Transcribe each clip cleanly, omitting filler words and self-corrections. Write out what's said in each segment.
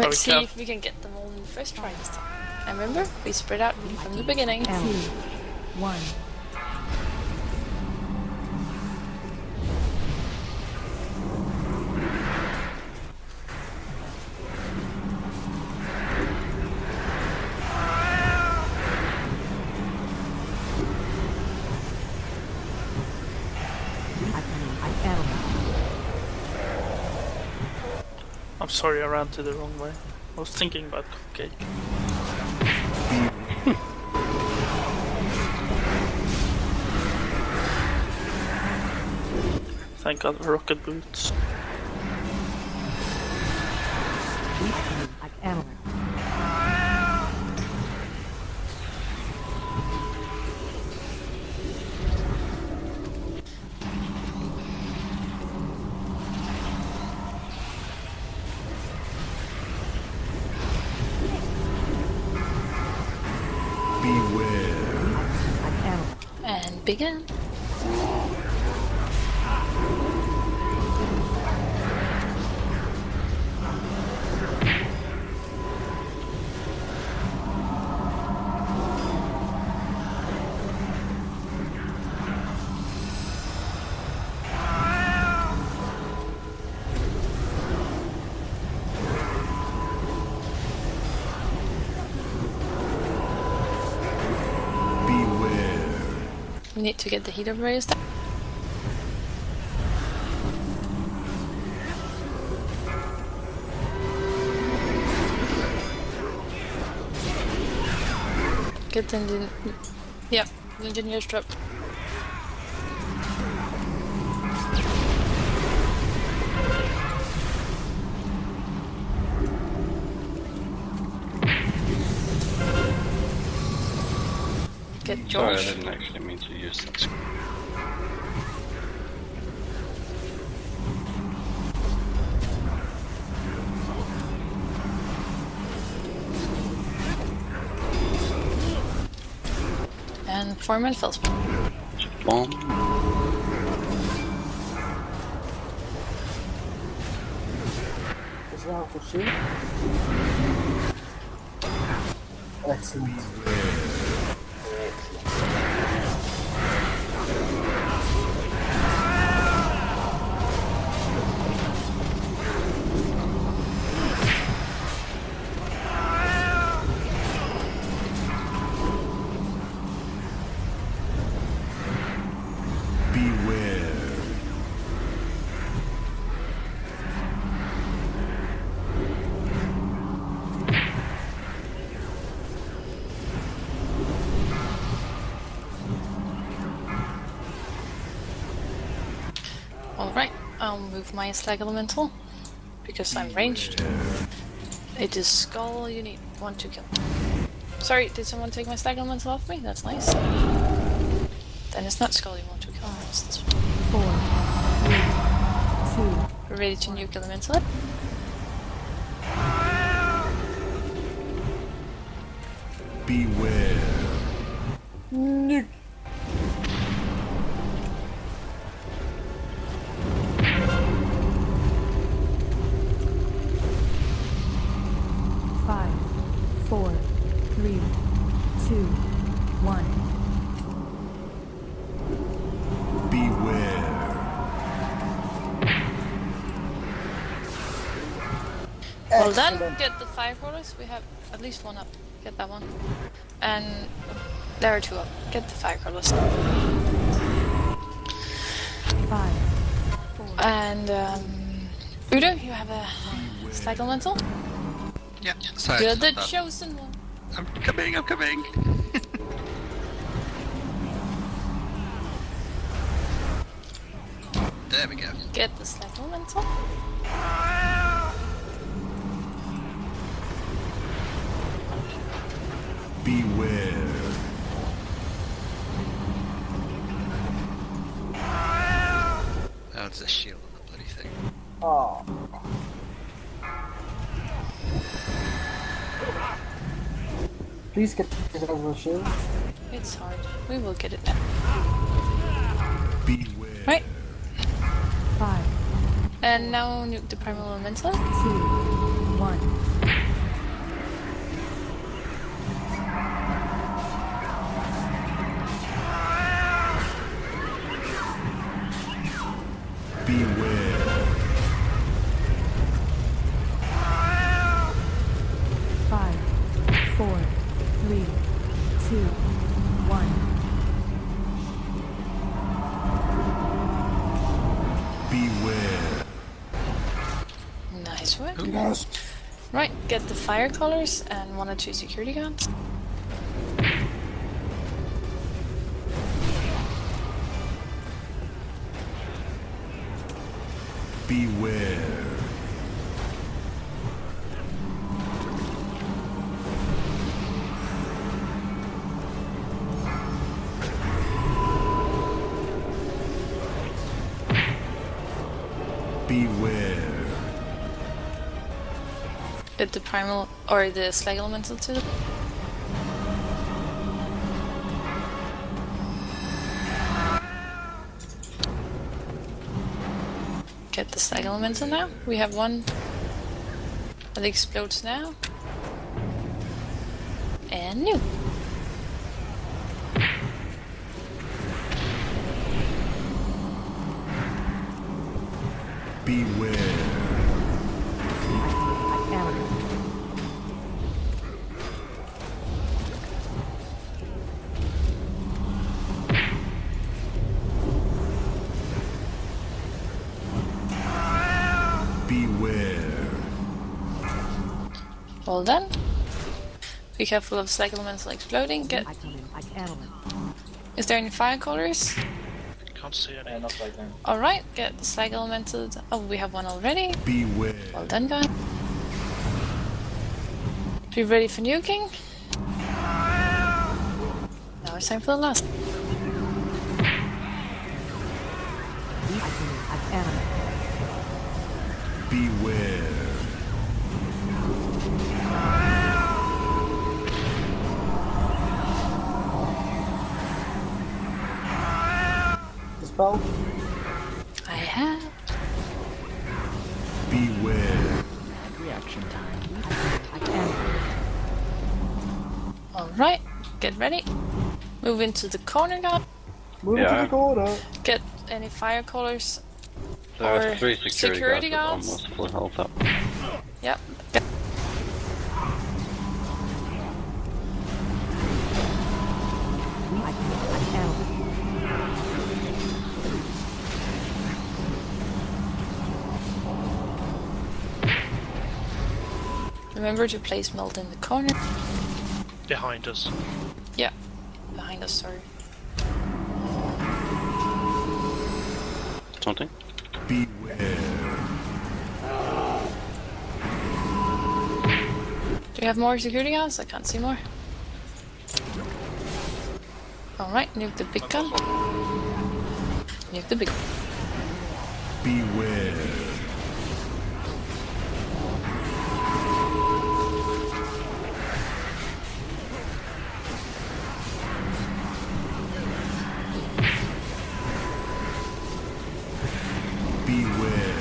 Let's see if we can get them all in the first try this time. And remember, we spread out from the beginning. 2, 1. I'm sorry I ran to the wrong way. I was thinking about cupcake. Thank God for rocket boots. And begin. We need to get the heater raised. Get the engine. Yep, the engineer's dropped. Get Josh. Sorry, I didn't actually mean to use that screen. And form and fill spell. Bomb. Is that for sure? Excellent. Alright, I'll move my slag elemental because I'm ranged. It is skull, you need one to kill. Sorry, did someone take my slag elemental off me? That's nice. Then it's not skull you want to kill, it's this one. 4, 3, 2. We're ready to nuke elemental. Beware. Nuke. Five, 4, 3, 2, 1. Beware. Well done, get the 5 rollers, we have at least one up. Get that one. And there are 2 up. Get the 5 rollers. 5, 4. And Udo, you have a slag elemental? Yeah, sorry. You're the chosen one. I'm coming. There we go. Get the slag elemental. Beware. Oh, there's a shield on the bloody thing. Oh. Please get this over a shield. It's hard. We will get it now. Beware. Right. 5, And now nuke the primal elemental. 2, 1. Yes. Right, get the fire colors and 1 or 2 security guards. Beware. Beware. Get the primal or the slag elemental to the. Get the slag elemental now. We have one that explodes now. And new. Beware. Beware. Well done. Be careful of slag elemental exploding. Get. Is there any fire colors? Can't see any. Not right now. Alright, get the slag elemental. Oh, we have one already. Beware. Well done, guys. Be ready for nuking. Now it's time for the last. Beware. Dispel. I have. Beware. Alright, get ready. Move into the corner guard. Move to the corner. Get any fire colors. There Or are 3 security guards. guards with almost full health up. Yep. Remember to place melt in the corner. Behind us. Yeah, behind us, sorry. Something? Beware. Do you have more security guards? I can't see more. Alright, nuke the big gun. Nuke the big gun. Beware. Beware.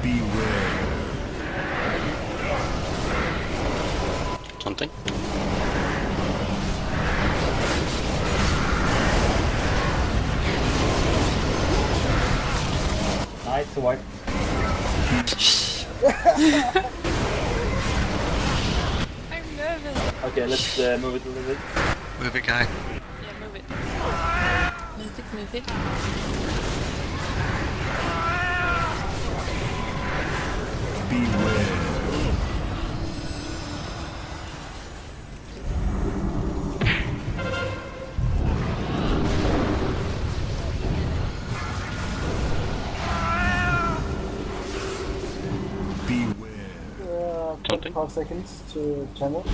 Beware. Something? Nice to wipe. I'm nervous. Okay, let's move it a little bit. Move it, guy. Yeah, move it. Move it, move it. Beware. Beware. 5 seconds to channel.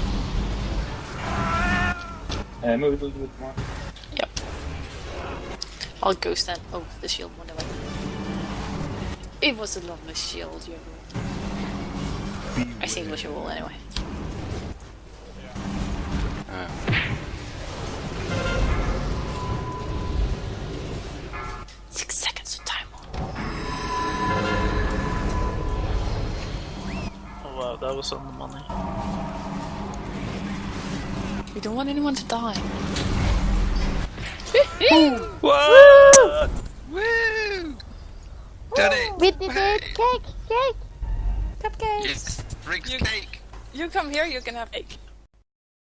Move it a little bit more. Yep. I'll ghost then. Oh, the shield went away. It was a lovely shield, you know. I think we should roll anyway. Uh, 6 seconds of time. Oh wow, that was on the money. We don't want anyone to die. What? Woo! Done it! We did it! Hey! Cake! Cake! Cupcakes! Yes. Briggs You- cake! You come here, you can have cake.